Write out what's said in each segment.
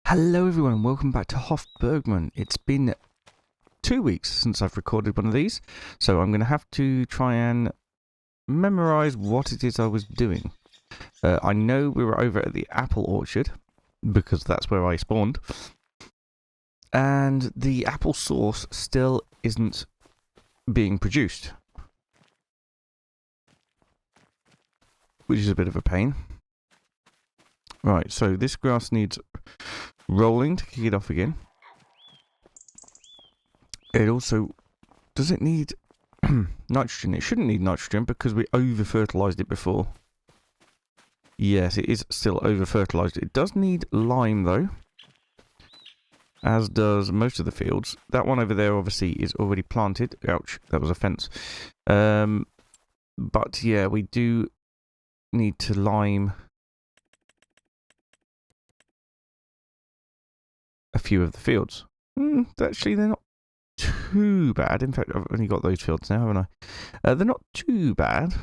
Hello everyone and welcome back to Hof Bergmann. It's been 2 weeks since I've recorded one of these, so I'm going to have to try and memorise what it is I was doing. I know we were over at the apple orchard, because that's where I spawned, and the apple sauce still isn't being produced, which is a bit of a pain. Right, so this grass needs rolling to kick it off again. It also... does it need nitrogen? It shouldn't need nitrogen because we over-fertilised it before. Yes, it is still over-fertilised. It does need lime though, as does most of the fields. That one over there obviously is already planted. Ouch, that was a fence. But yeah, we do need to lime a few of the fields. Actually, they're not too bad. In fact, I've only got those fields now, haven't I? They're not too bad.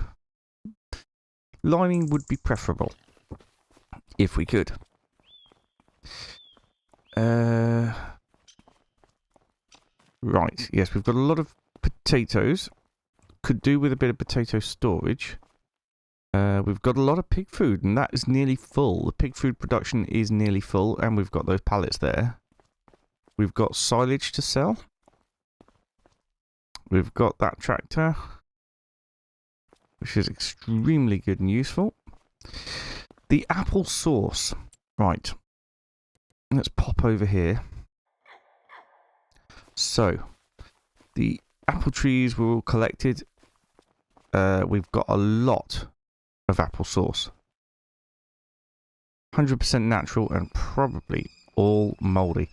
Liming would be preferable, if we could. Right, yes, we've got a lot of potatoes. Could do with a bit of potato storage. We've got a lot of pig food, and that is nearly full. The pig food production is nearly full, and we've got those pallets there. We've got silage to sell. We've got that tractor, which is extremely good and useful. The apple sauce. Right. Let's pop over here. So, the apple trees were all collected. We've got a lot of apple sauce. 100% natural and probably all mouldy.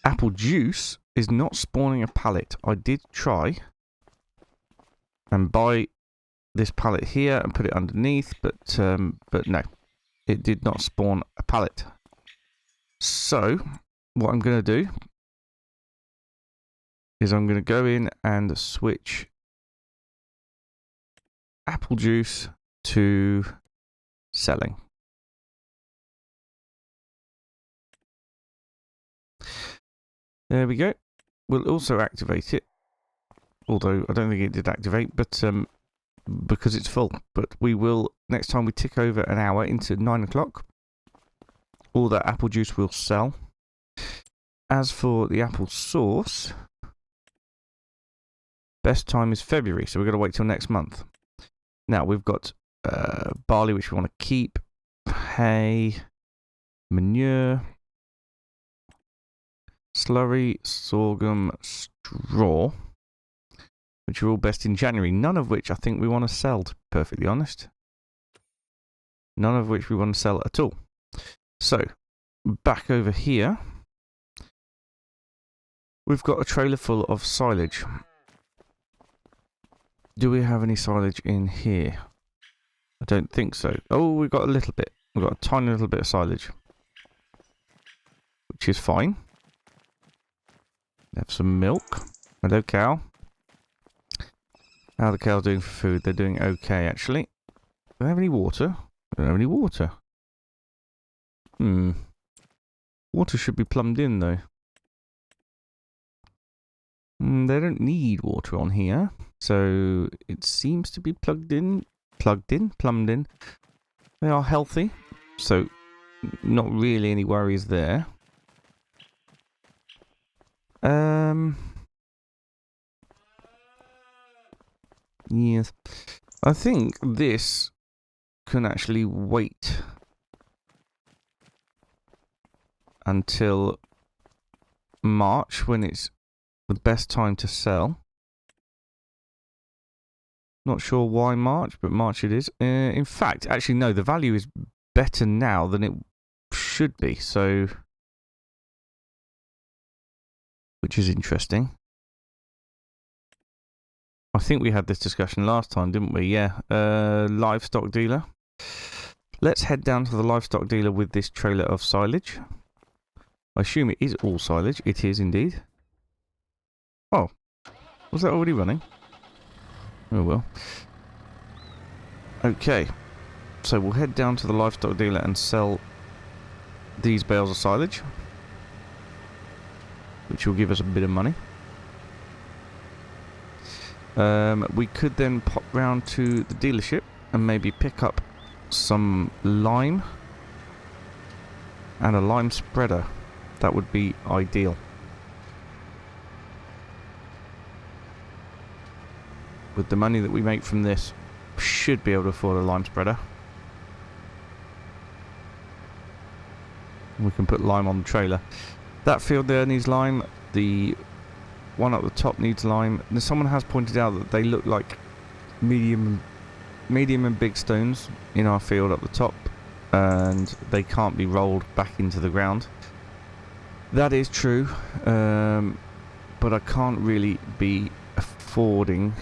Apple juice is not spawning a pallet. I did try and buy this pallet here and put it underneath, but no, it did not spawn a pallet. So what I'm going to do is I'm going to go in and switch apple juice to selling. There we go. We'll also activate it, although I don't think it did activate, but because it's full. But we will, next time we tick over an hour into 9 o'clock, all that apple juice will sell. As for the apple sauce, best time is February, so we've got to wait till next month. Now, we've got barley, which we want to keep, hay, manure, slurry, sorghum, straw, which are all best in January. None of which I think we want to sell, to be perfectly honest. None of which we want to sell at all. So, back over here, we've got a trailer full of silage. Do we have any silage in here? I don't think so. Oh, we've got a little bit. We've got a tiny little bit of silage, which is fine. Have some milk. Hello, cow. How are the cows doing for food? They're doing okay, actually. Do they have any water? I don't have any water. Water should be plumbed in, though. They don't need water on here, so it seems to be plumbed in. They are healthy, so not really any worries there. Yes. I think this can actually wait until March, when it's the best time to sell. Not sure why March, but March it is. In fact, actually no, the value is better now than it should be, so... which is interesting. I think we had this discussion last time, didn't we? Yeah. Livestock dealer. Let's head down to the livestock dealer with this trailer of silage. I assume it is all silage. It is indeed. Oh. Was that already running? Oh well. Okay. So we'll head down to the livestock dealer and sell these bales of silage. which will give us a bit of money. We could then pop round to the dealership and maybe pick up some lime and a lime spreader. That would be ideal. With the money that we make from this, should be able to afford a lime spreader. We can put lime on the trailer. That field there needs lime. The one up the top needs lime. And someone has pointed out that they look like medium and big stones in our field up the top, and they can't be rolled back into the ground. That is true, but I can't really be affording...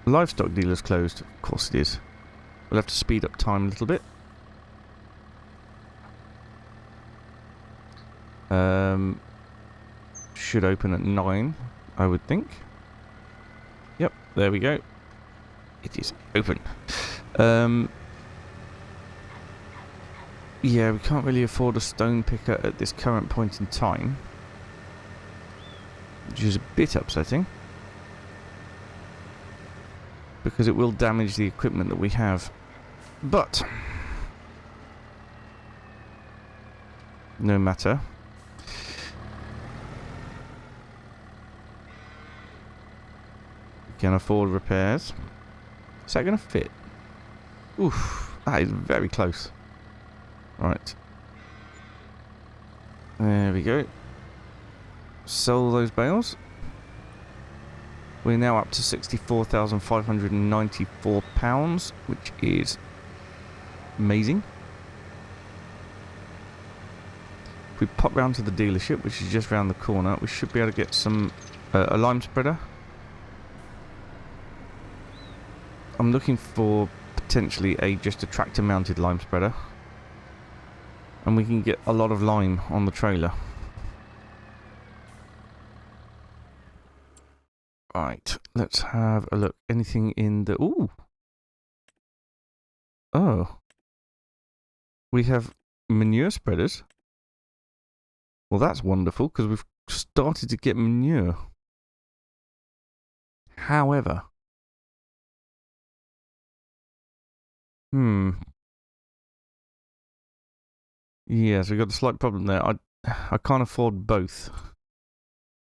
livestock dealer's closed. Of course it is. We'll have to speed up time a little bit. Should open at 9, I would think. Yep, there we go. It is open. Yeah, we can't really afford a stone picker at this current point in time, which is a bit upsetting, because it will damage the equipment that we have. But no matter. We can afford repairs. Is that going to fit? Oof, that is very close. Right. There we go. Sell those bales. We're now up to £64,594, which is amazing. If we pop round to the dealership, which is just round the corner, we should be able to get some a lime spreader. I'm looking for potentially just a tractor mounted lime spreader, and we can get a lot of lime on the trailer. Right, let's have a look. Anything in the... Ooh! Oh. We have manure spreaders. Well, that's wonderful, because we've started to get manure. However... Yes, we've got a slight problem there. I can't afford both.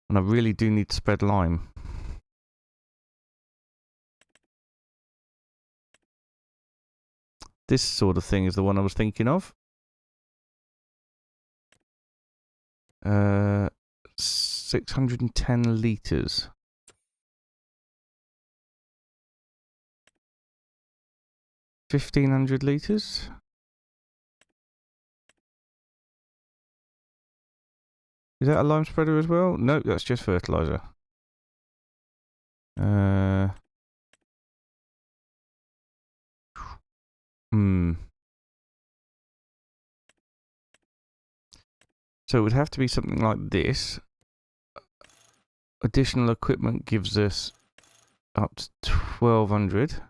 And I really do need to spread lime. This sort of thing is the one I was thinking of. 610 litres. 1,500 litres. Is that a lime spreader as well? No, that's just fertiliser. So it would have to be something like this. Additional equipment gives us up to 1,200.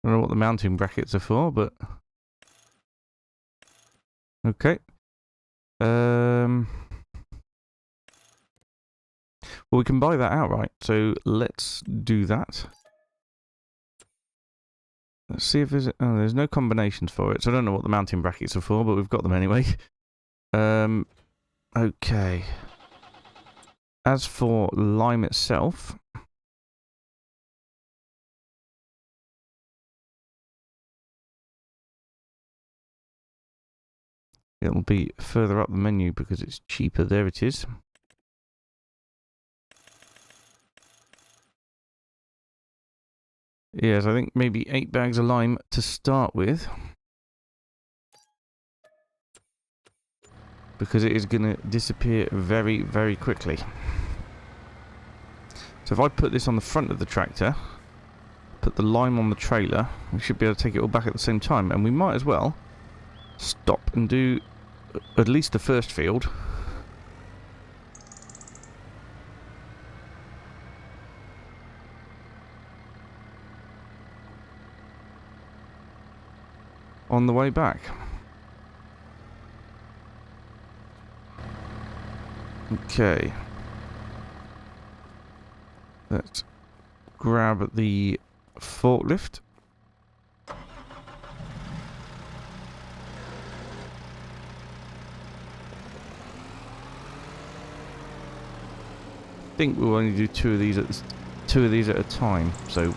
I don't know what the mounting brackets are for, but... Okay. Well, we can buy that outright, so let's do that. Let's see if there's... Oh, there's no combinations for it, so I don't know what the mounting brackets are for, but we've got them anyway. Okay. As for lime itself... It'll be further up the menu because it's cheaper. There it is. Yes, I think maybe 8 bags of lime to start with. Because it is going to disappear very, very quickly. So if I put this on the front of the tractor, put the lime on the trailer, we should be able to take it all back at the same time. And we might as well stop and do at least the first field. on the way back. Okay. Let's grab the forklift. I think we'll only do two of these at a time, so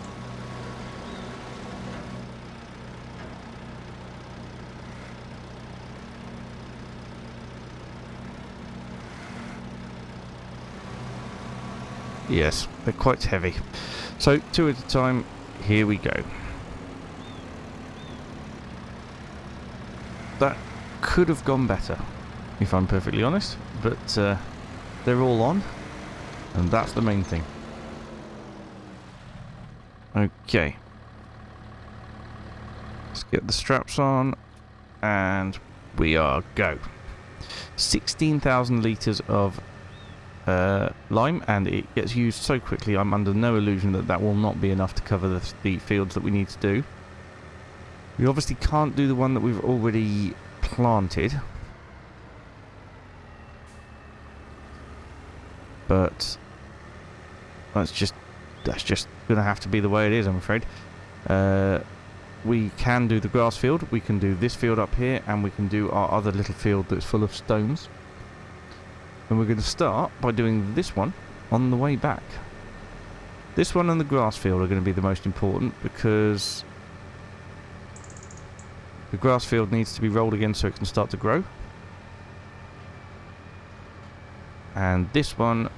yes, they're quite heavy. So two at a time, here we go. That could have gone better, if I'm perfectly honest, but they're all on. And that's the main thing. Okay. Let's get the straps on. And we are go. 16,000 litres of lime. And it gets used so quickly. I'm under no illusion that that will not be enough to cover the fields that we need to do. We obviously can't do the one that we've already planted. But that's just going to have to be the way it is, I'm afraid. We can do the grass field, we can do this field up here, and we can do our other little field that's full of stones. And we're going to start by doing this one on the way back. This one and the grass field are going to be the most important, because the grass field needs to be rolled again so it can start to grow. And this one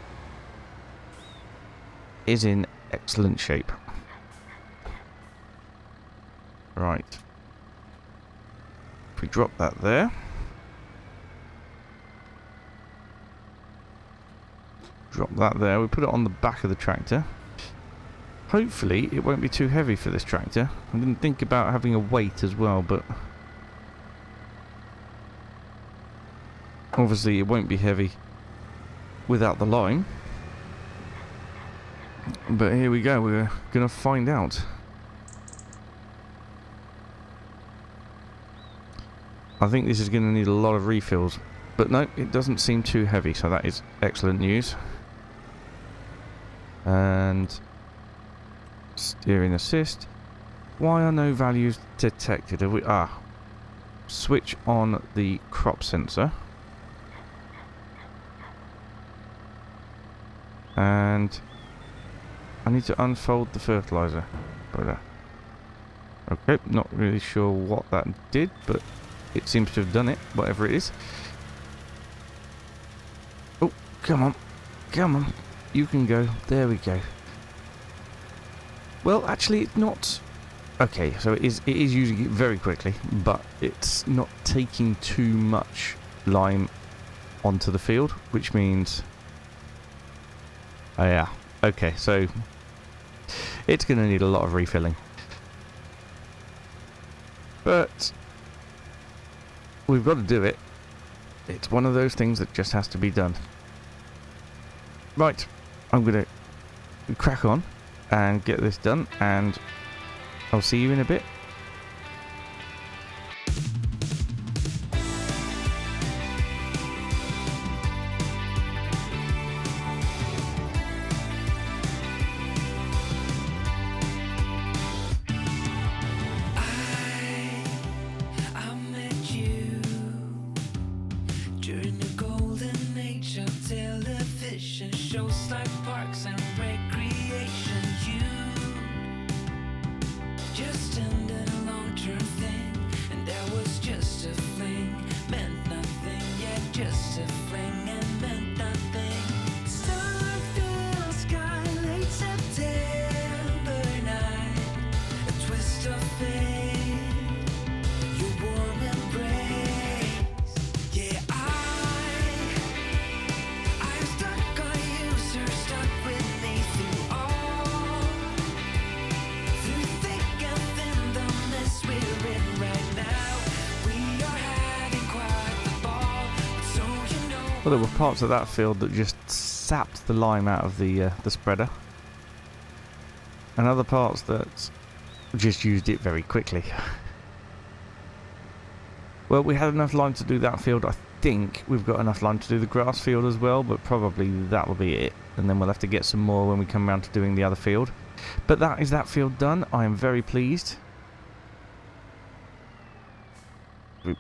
is in excellent shape. Right. If we drop that there. Drop that there. We put it on the back of the tractor. Hopefully it won't be too heavy for this tractor. I didn't think about having a weight as well, but obviously it won't be heavy without the lime. But here we go, we're going to find out. I think this is going to need a lot of refills. But no, it doesn't seem too heavy, so that is excellent news. And steering assist. Why are no values detected? Have we switch on the crop sensor. And I need to unfold the fertilizer. Okay, not really sure what that did, but it seems to have done it, whatever it is. Oh, come on. Come on. You can go. There we go. Well, actually, it's not. Okay, so it is using it very quickly, but it's not taking too much lime onto the field, which means. Oh, yeah. Okay, so it's going to need a lot of refilling. But we've got to do it. It's one of those things that just has to be done. Right, I'm going to crack on and get this done, and I'll see you in a bit. Well, there were parts of that field that just sapped the lime out of the spreader, and other parts that just used it very quickly. Well, we had enough lime to do that field. I think we've got enough lime to do the grass field as well, but probably that'll be it. And then we'll have to get some more when we come around to doing the other field. But that is that field done. I am very pleased. We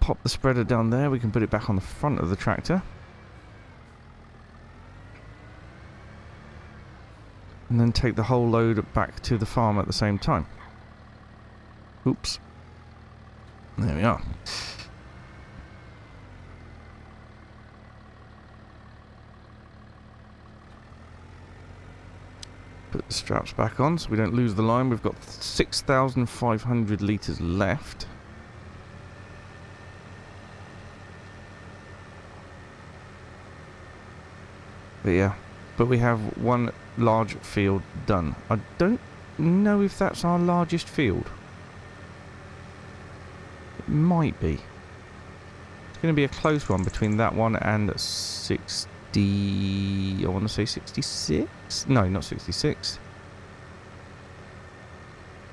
pop the spreader down there. We can put it back on the front of the tractor. And then take the whole load back to the farm at the same time. Oops. There we are. Put the straps back on so we don't lose the line. We've got 6,500 litres left. But yeah, but we have one large field done. I don't know if that's our largest field. It might be. It's going to be a close one between that one and 60. I want to say 66. No, not 66.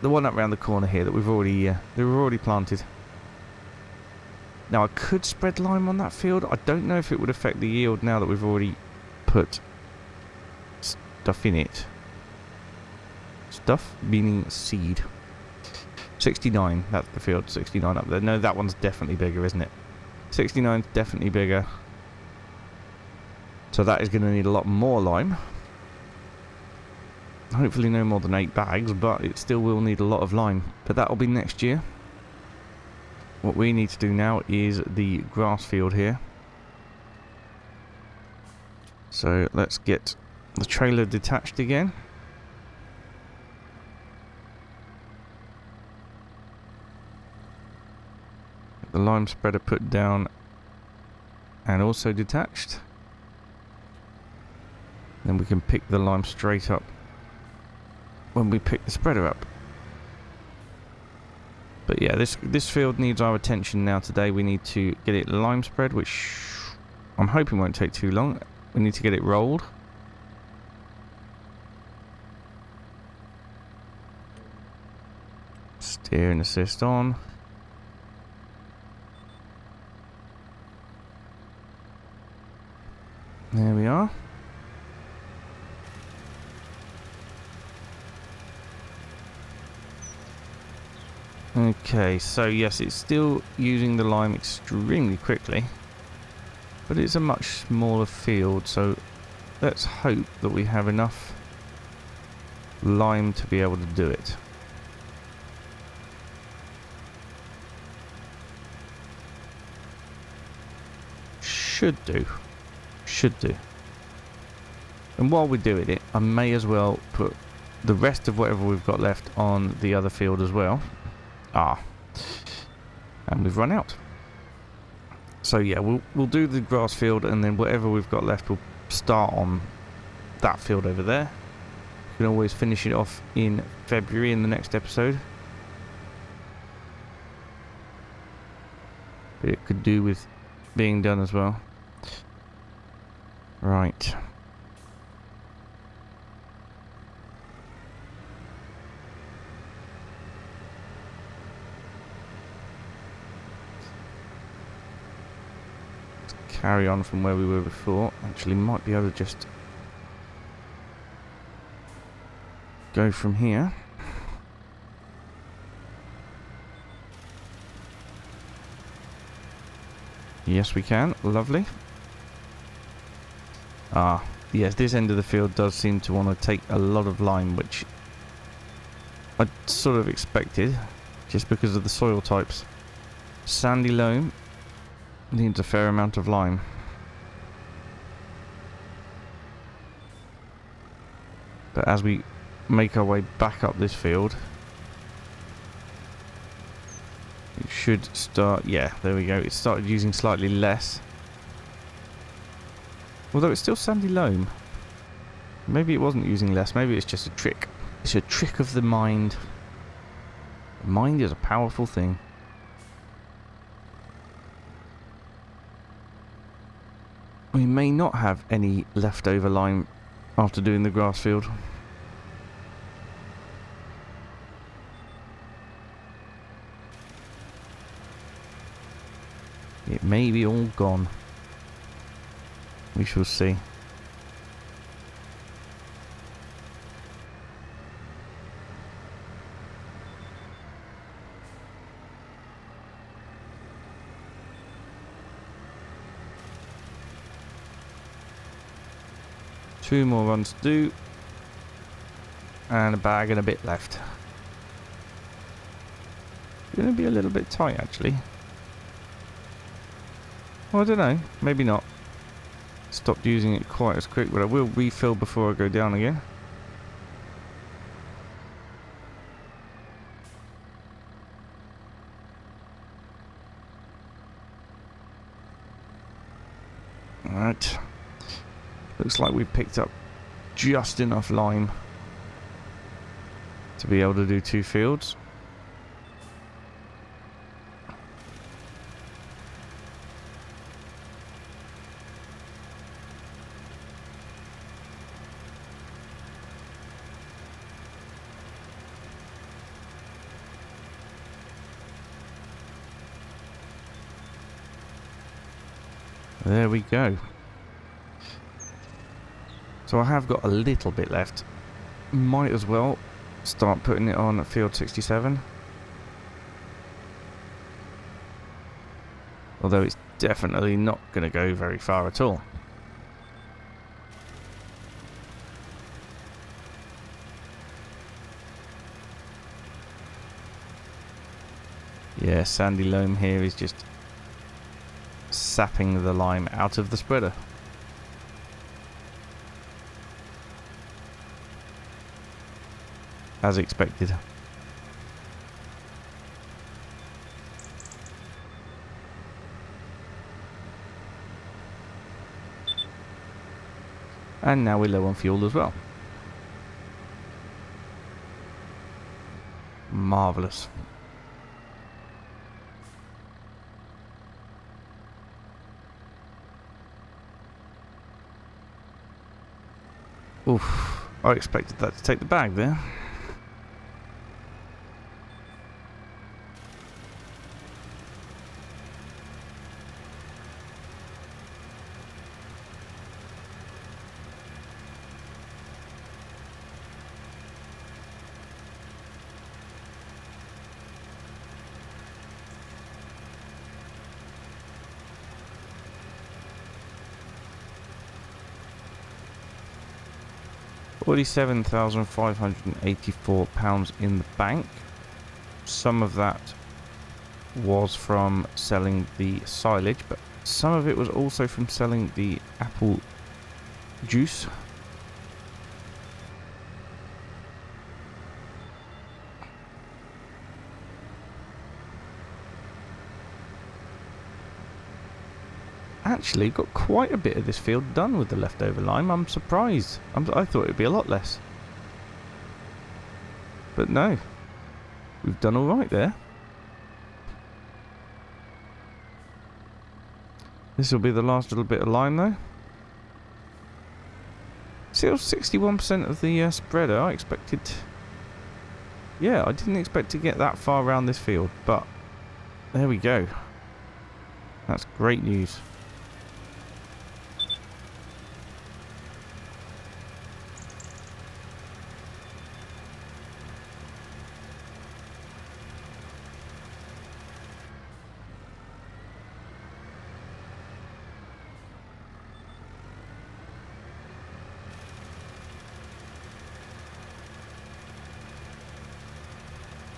The one up around the corner here that we've already planted. Now I could spread lime on that field. I don't know if it would affect the yield now that we've already put stuff in it. Stuff meaning seed. 69, that's the field, 69 up there. No, that one's definitely bigger, isn't it? 69's definitely bigger. So that is going to need a lot more lime. Hopefully no more than 8 bags, but it still will need a lot of lime. But that'll be next year. What we need to do now is the grass field here. So let's get the trailer detached again. The lime spreader put down and also detached. Then we can pick the lime straight up when we pick the spreader up. But yeah, this field needs our attention now today. We need to get it lime spread, which I'm hoping won't take too long. We need to get it rolled. Steering assist on. There we are. Okay, so yes, it's still using the lime extremely quickly, but it's a much smaller field, so let's hope that we have enough lime to be able to do it. Should do. Should do. And while we're doing it, I may as well put the rest of whatever we've got left on the other field as well. And we've run out. So yeah, we'll do the grass field, and then whatever we've got left we'll start on that field over there. We can always finish it off in February in the next episode. But it could do with being done as well. Right. Carry on from where we were before. Actually, might be able to just go from here. Yes, we can. Lovely. Yes, this end of the field does seem to want to take a lot of lime, which I sort of expected, just because of the soil types. Sandy loam needs a fair amount of lime. But as we make our way back up this field, it should start, yeah, there we go, it started using slightly less. Although it's still sandy loam. Maybe it wasn't using less, maybe it's just a trick. It's a trick of the mind. The mind is a powerful thing. We may not have any leftover lime after doing the grass field. it may be all gone. We shall see. Two more runs to do. And a bag and a bit left. Going to be a little bit tight actually. Well, I don't know. Maybe not. Stopped using it quite as quick, but I will refill before I go down again. Alright. Looks like we picked up just enough lime to be able to do 2 fields. There we go. So I have got a little bit left. Might as well start putting it on at field 67. Although it's definitely not going to go very far at all. Yeah, sandy loam here is just sapping the lime out of the spreader. As expected. And now we're low on fuel as well. Marvellous. Oof, I expected that to take the bag there. £47,584 in the bank. Some of that was from selling the silage, but some of it was also from selling the apple juice. Actually got quite a bit of this field done with the leftover lime. I'm surprised. I thought it'd be a lot less. But no. We've done alright there. This will be the last little bit of lime though. Still 61% of the spreader. I expected... Yeah, I didn't expect to get that far around this field. But there we go. That's great news.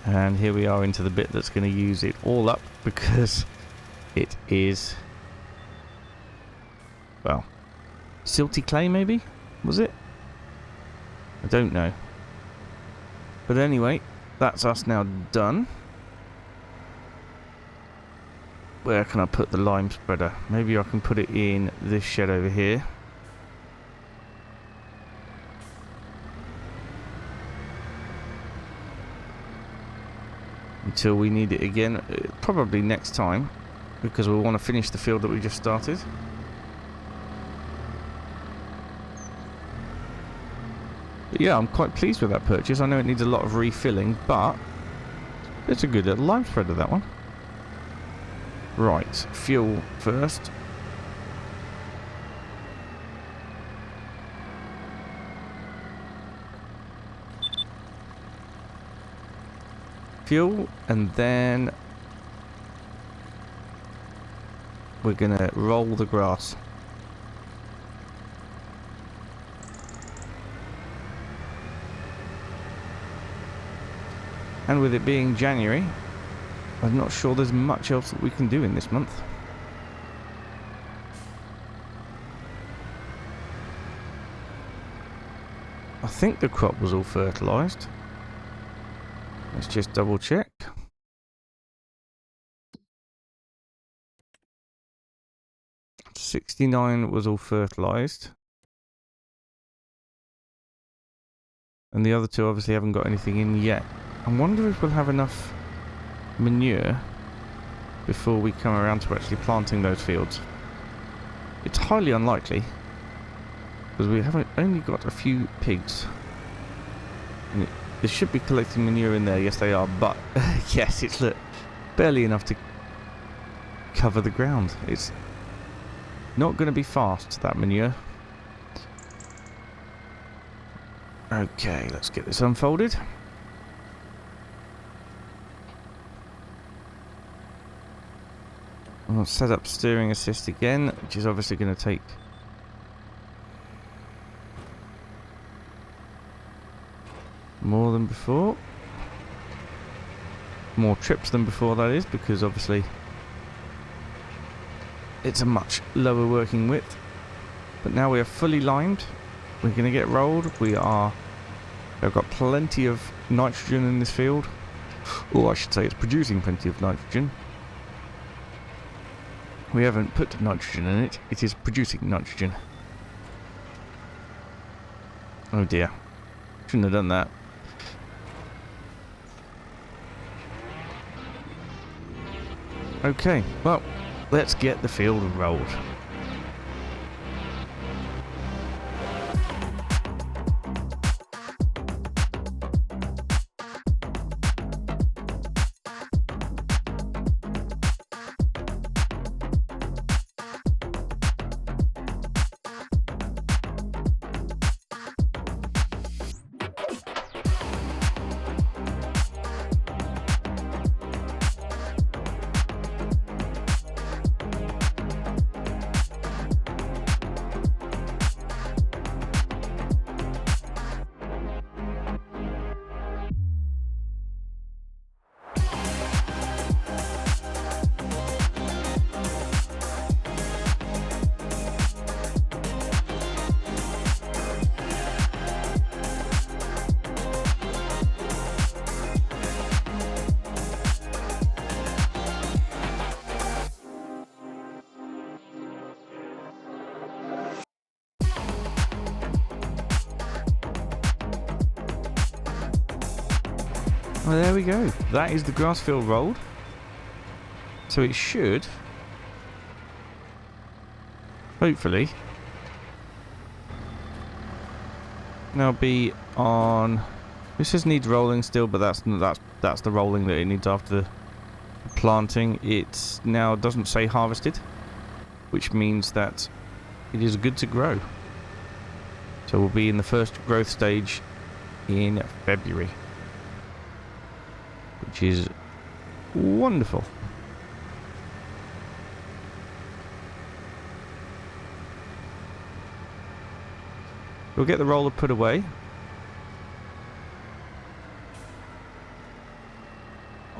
And here we are into the bit that's going to use it all up, because it is, well, silty clay maybe? Was it? I don't know. But anyway, that's us now done. Where can I put the lime spreader? Maybe I can put it in this shed over here. Until we need it again, probably next time, because we want to finish the field that we just started. But yeah, I'm quite pleased with that purchase. I know it needs a lot of refilling, but it's a good little lime spreader, that one. Right, fuel first. Fuel, and then we're gonna roll the grass. And with it being January, I'm not sure there's much else that we can do in this month. I think the crop was all fertilised. Let's just double check. "69" was all fertilised. And the other two obviously haven't got anything in yet. I wonder if we'll have enough manure before we come around to actually planting those fields. It's highly unlikely, because we haven't only got a few pigs. And they should be collecting manure in there, yes they are, but yes, it's barely enough to cover the ground. It's not going to be fast, that manure. Okay, let's get this unfolded. I'll set up steering assist again, which is obviously going to take more than before. More trips than before, that is, because obviously it's a much lower working width. But now we are fully limed. We're going to get rolled. We've got plenty of nitrogen in this field. Or I should say it's producing plenty of nitrogen. We haven't put nitrogen in it. It is producing nitrogen. Oh dear. Shouldn't have done that. Okay, well, let's get the field rolled. Well, there we go. That is the grass field rolled. So it should, hopefully, now be on. This just needs rolling still, but that's the rolling that it needs after the planting. It now doesn't say harvested, which means that it is good to grow. So we'll be in the first growth stage in February, which is wonderful. We'll get the roller put away.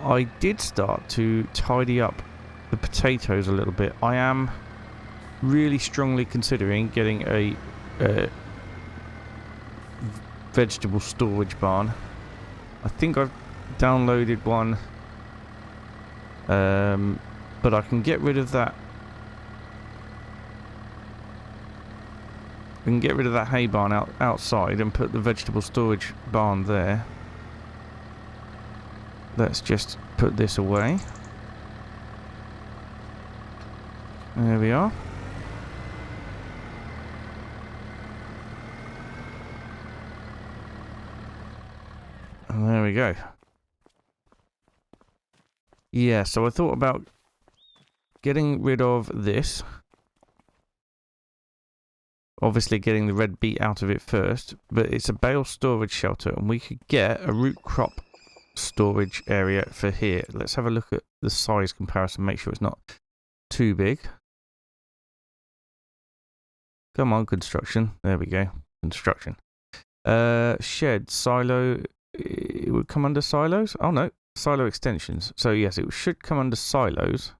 I did start to tidy up the potatoes a little bit. I am really strongly considering getting a vegetable storage barn. I think I've downloaded one, but I can get rid of that. We can get rid of that hay barn outside and put the vegetable storage barn there. Let's just put this away. There we are. And there we go. Yeah, so I thought about getting rid of this. Obviously getting the red beet out of it first, but it's a bale storage shelter, and we could get a root crop storage area for here. Let's have a look at the size comparison, make sure it's not too big. Come on, construction. There we go. Construction. Shed, silo. It would come under silos? Oh no, silo extensions. So yes, it should come under silos.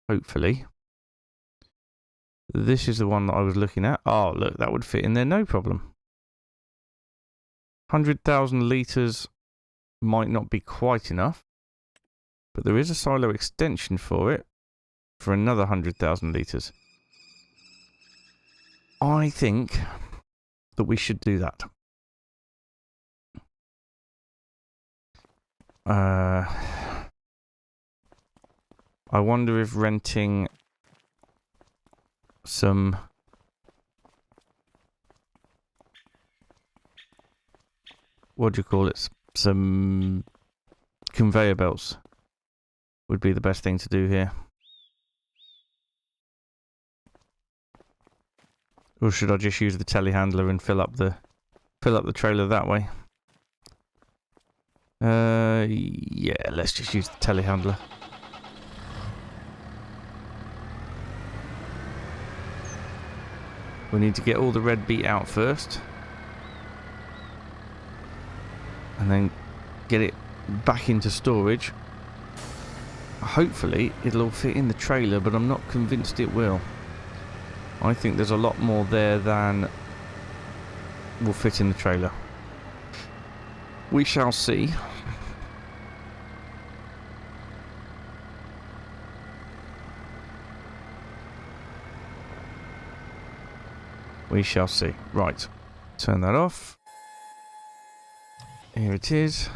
Hopefully. This is the one that I was looking at. Oh, look, that would fit in there, no problem. 100,000 litres might not be quite enough, but there is a silo extension for it for another 100,000 litres. I think that we should do that. I wonder if renting some what do you call it? Some conveyor belts would be the best thing to do here. Or should I just use the telehandler and fill up the trailer that way? Yeah, let's just use the telehandler. We need to get all the red beet out first. And then get it back into storage. Hopefully it'll all fit in the trailer, but I'm not convinced it will. I think there's a lot more there than will fit in the trailer. We shall see. We shall see. Right. Turn that off. Here it is.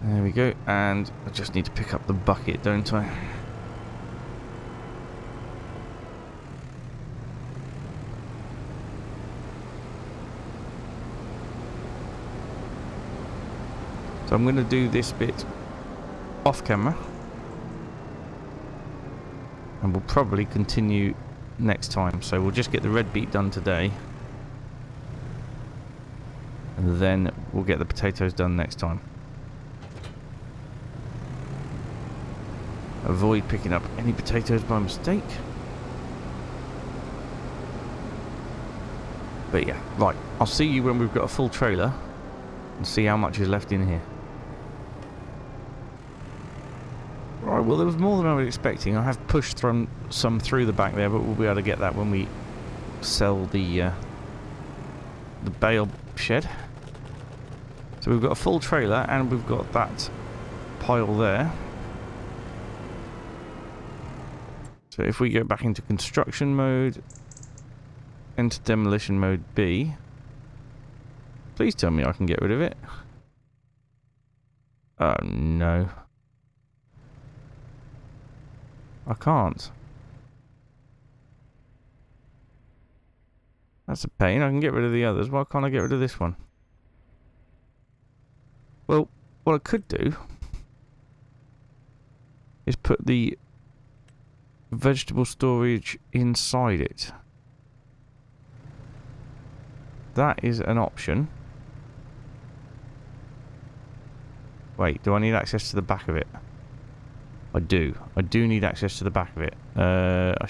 There we go. And I just need to pick up the bucket, don't I? So I'm going to do this bit off camera. And we'll probably continue next time. So we'll just get the red beet done today. And then we'll get the potatoes done next time. Avoid picking up any potatoes by mistake. But yeah, right. I'll see you when we've got a full trailer and see how much is left in here. Right, well there was more than I was expecting. I have pushed some through the back there, but we'll be able to get that when we sell the bale shed. So we've got a full trailer and we've got that pile there. So if we go back into construction mode, enter demolition mode B, please tell me I can get rid of it. Oh no. I can't. That's a pain. I can get rid of the others. Why can't I get rid of this one? Well, what I could do is put the vegetable storage inside it. That is an option. Wait, do I need access to the back of it? I do. I do need access to the back of it. I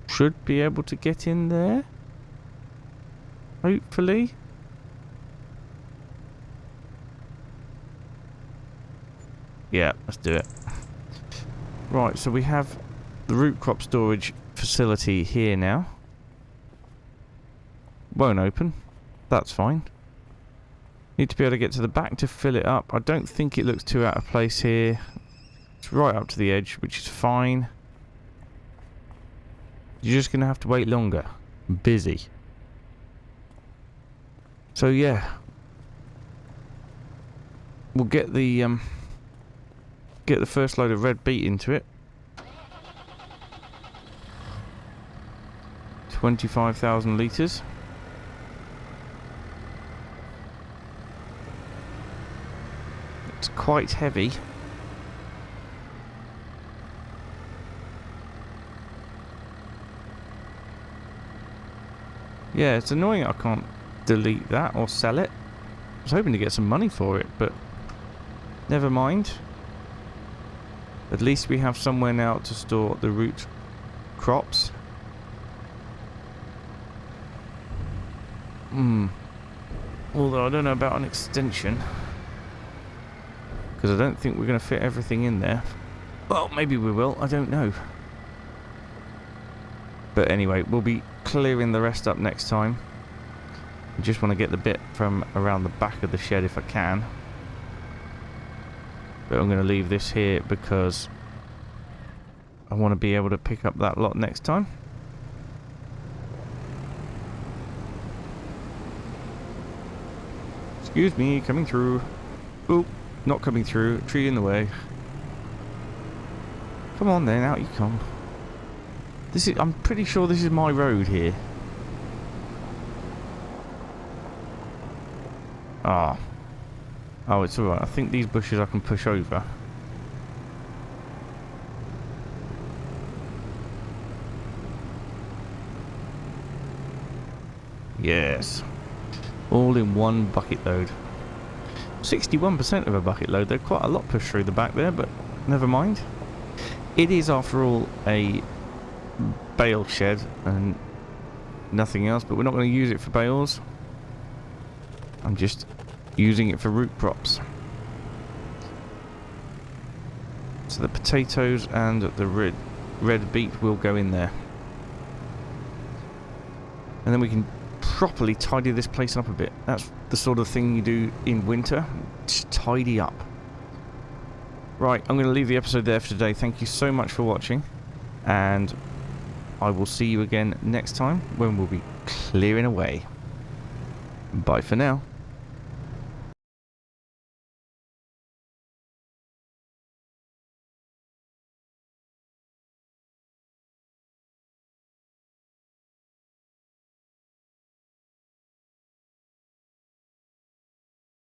should be able to get in there. Hopefully. Yeah, let's do it. Right, so we have the root crop storage facility here now. Won't open. That's fine. Need to be able to get to the back to fill it up. I don't think it looks too out of place here. It's right up to the edge, which is fine. You're just going to have to wait longer. I'm busy. So yeah. We'll get the first load of red beet into it. 25,000 litres. It's quite heavy. Yeah, it's annoying I can't delete that or sell it. I was hoping to get some money for it, but never mind. At least we have somewhere now to store the root crops. Although I don't know about an extension, because I don't think we're going to fit everything in there. Well, maybe we will, I don't know. But anyway, we'll be clearing the rest up next time. I just want to get the bit from around the back of the shed if I can. But I'm going to leave this here because I want to be able to pick up that lot next time. Excuse me, coming through. Oh, not coming through. Tree in the way. Come on then, out you come. This is, I'm pretty sure this is my road here. Ah. Oh, it's alright. I think these bushes I can push over. Yes. All in one bucket load. 61% of a bucket load. They're quite a lot pushed through the back there, but never mind. It is, after all, a bale shed and nothing else, but we're not going to use it for bales. I'm just using it for root crops. So the potatoes and the red beet will go in there. And then we can properly tidy this place up a bit. That's the sort of thing you do in winter. Just tidy up. Right, I'm going to leave the episode there for today. Thank you so much for watching. And I will see you again next time when we'll be clearing away. Bye for now.